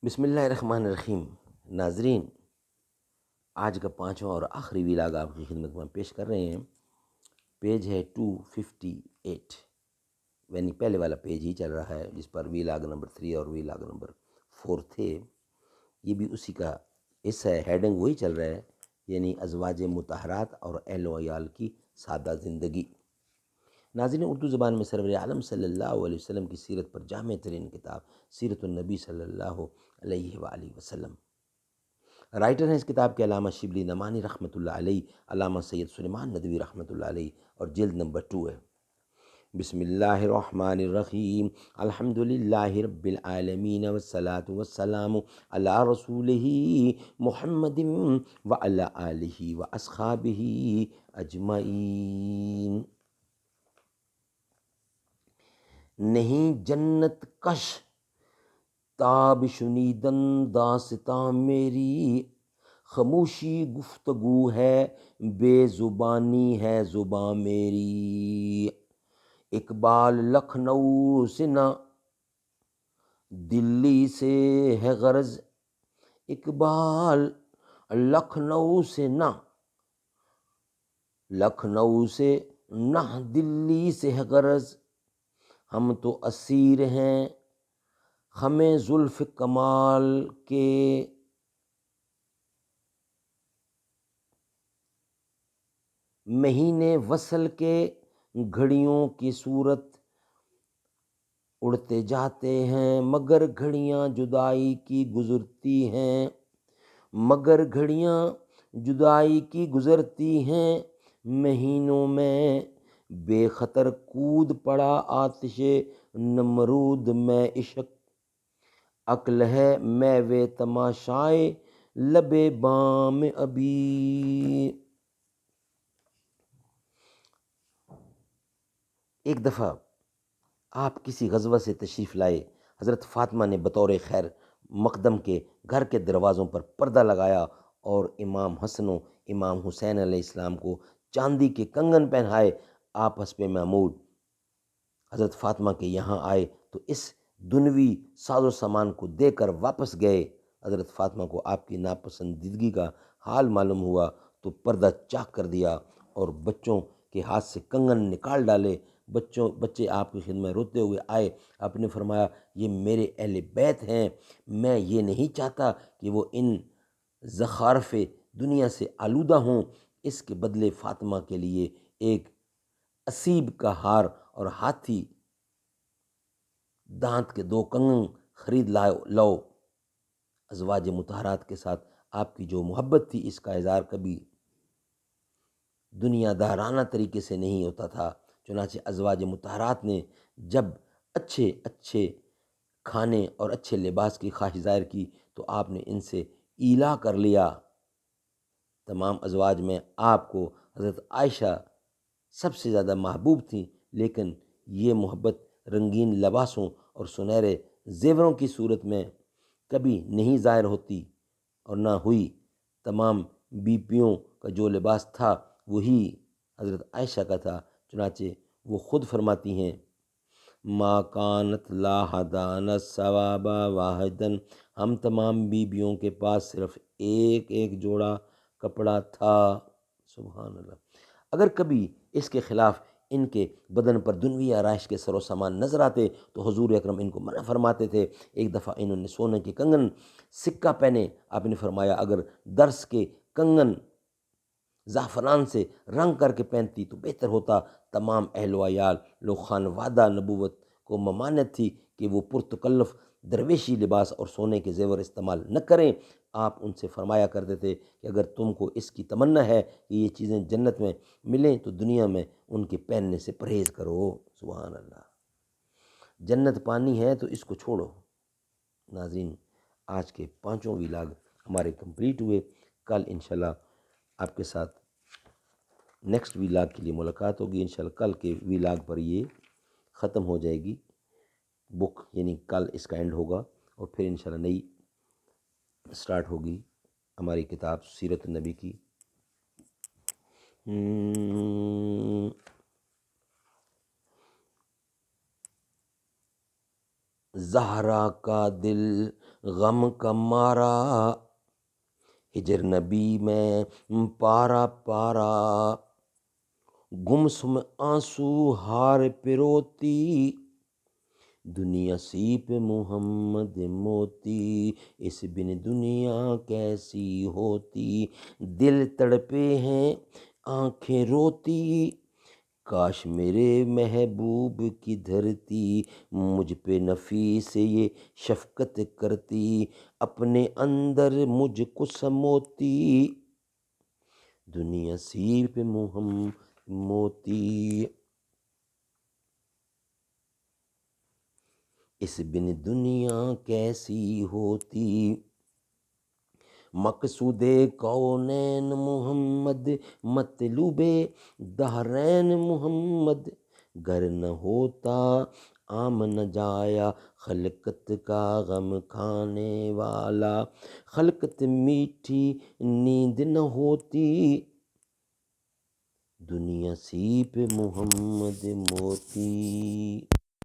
بسم اللہ الرحمن الرحیم۔ ناظرین، آج کا پانچواں اور آخری ویلاگ آپ کی خدمت میں پیش کر رہے ہیں۔ پیج ہے 258، یعنی پہلے والا پیج ہی چل رہا ہے جس پر ویلاگ نمبر 3 اور ویلاگ نمبر 4 تھے۔ یہ بھی اسی کا حصہ ہے، ہیڈنگ وہی چل رہا ہے، یعنی ازواج مطہرات اور اہل و عیال کی سادہ زندگی۔ ناظرین، اردو زبان میں سرور عالم صلی اللہ علیہ وسلم کی سیرت پر جامع ترین کتاب سیرت النبی صلی اللہ علیہ وآلہ وسلم۔ رائٹر ہیں اس کتاب کے علامہ شبلی نعمانی رحمۃ اللہ علیہ، علامہ سید سلیمان ندوی رحمۃ اللہ علیہ، اور جلد نمبر 2 ہے۔ بسم اللہ الرحمن الرحیم، الحمد للہ رب العالمین، والصلاة والسلام علی رسولہ محمد وعلی آلہ واصحابہ اجمعین۔ نہیں جنت کش تاب شنیدن داستاں میری، خاموشی گفتگو ہے بے زبانی ہے زباں میری۔ اقبال لکھنؤ سے نہ دلی سے ہے غرض، اقبال لکھنؤ سے نہ دلی سے ہے غرض، ہم تو اسیر ہیں ہمیں زلف کمال کے، مہینے وصل کے گھڑیوں کی صورت اڑتے جاتے ہیں، مگر گھڑیاں جدائی کی گزرتی ہیں، مگر گھڑیاں جدائی کی گزرتی ہیں، مہینوں میں بے خطر کود پڑا آتش نمرود میں عشق، عقل ہے میوے تماشائے لبے بام ابھی۔ ایک دفعہ آپ کسی غزوہ سے تشریف لائے، حضرت فاطمہ نے بطور خیر مقدم کے گھر کے دروازوں پر پردہ لگایا اور امام حسن و امام حسین علیہ السلام کو چاندی کے کنگن پہنائے۔ آپ حسب معمول حضرت فاطمہ کے یہاں آئے تو اس دنوی ساز و سامان کو دے کر واپس گئے۔ حضرت فاطمہ کو آپ کی ناپسندیدگی کا حال معلوم ہوا تو پردہ چاک کر دیا اور بچوں کے ہاتھ سے کنگن نکال ڈالے۔ بچے آپ کی خدمت روتے ہوئے آئے، آپ نے فرمایا یہ میرے اہل بیت ہیں، میں یہ نہیں چاہتا کہ وہ ان زخارف دنیا سے آلودہ ہوں، اس کے بدلے فاطمہ کے لیے ایک اسیب کا ہار اور ہاتھی دانت کے 2 کنگن خرید لاؤ۔ ازواج مطہرات کے ساتھ آپ کی جو محبت تھی اس کا اظہار کبھی دنیا دارانہ طریقے سے نہیں ہوتا تھا، چنانچہ ازواج مطہرات نے جب اچھے کھانے اور اچھے لباس کی خواہش ظاہر کی تو آپ نے ان سے ایلا کر لیا۔ تمام ازواج میں آپ کو حضرت عائشہ سب سے زیادہ محبوب تھیں، لیکن یہ محبت رنگین لباسوں اور سنہرے زیوروں کی صورت میں کبھی نہیں ظاہر ہوتی اور نہ ہوئی۔ تمام بیویوں کا جو لباس تھا وہی حضرت عائشہ کا تھا، چنانچہ وہ خود فرماتی ہیں ما کانت لاحدان ثوابا واحدن، ہم تمام بیویوں کے پاس صرف ایک جوڑا کپڑا تھا۔ سبحان اللہ۔ اگر کبھی اس کے خلاف ان کے بدن پر دنوی آرائش کے سر و سامان نظر آتے تو حضور اکرم ان کو منع فرماتے تھے۔ ایک دفعہ انہوں نے سونے کے کنگن سکہ پہنے، آپ نے فرمایا اگر درس کے کنگن زعفران سے رنگ کر کے پہنتی تو بہتر ہوتا۔ تمام اہل و عیال لوگ خانوادہ نبوت کو ممانعت تھی کہ وہ پرتکلف درویشی لباس اور سونے کے زیور استعمال نہ کریں۔ آپ ان سے فرمایا کرتے تھے کہ اگر تم کو اس کی تمنا ہے کہ یہ چیزیں جنت میں ملیں تو دنیا میں ان کے پہننے سے پرہیز کرو۔ سبحان اللہ۔ جنت پانی ہے تو اس کو چھوڑو۔ ناظرین، آج کے 5 ویلاگ ہمارے کمپلیٹ ہوئے۔ کل انشاءاللہ آپ کے ساتھ نیکسٹ ویلاگ کے لیے ملاقات ہوگی۔ انشاءاللہ کل کے ویلاگ پر یہ ختم ہو جائے گی بک، یعنی کل اس کا اینڈ ہوگا اور پھر انشاءاللہ نئی سٹارٹ ہوگی ہماری کتاب سیرت النبی کی۔ زہرا کا دل غم کا مارا، ہجر نبی میں پارا پارا، گمسم آنسو ہار پروتی، دنیا سی پہ محمد موتی، اس بن دنیا کیسی ہوتی، دل تڑپے ہیں آنکھیں روتی، کاش میرے محبوب کی دھرتی مجھ پہ نفیس یہ شفقت کرتی، اپنے اندر مجھ کو سموتی، دنیا سی پہ محمد موتی، اس بن دنیا کیسی ہوتی، مقصود کونین محمد، مطلوب دہرین محمد، گر نہ ہوتا عام نہ جایا خلقت کا غم کھانے والا، خلقت میٹھی نیند نہ ہوتی، دنیا سی پہ محمد موتی۔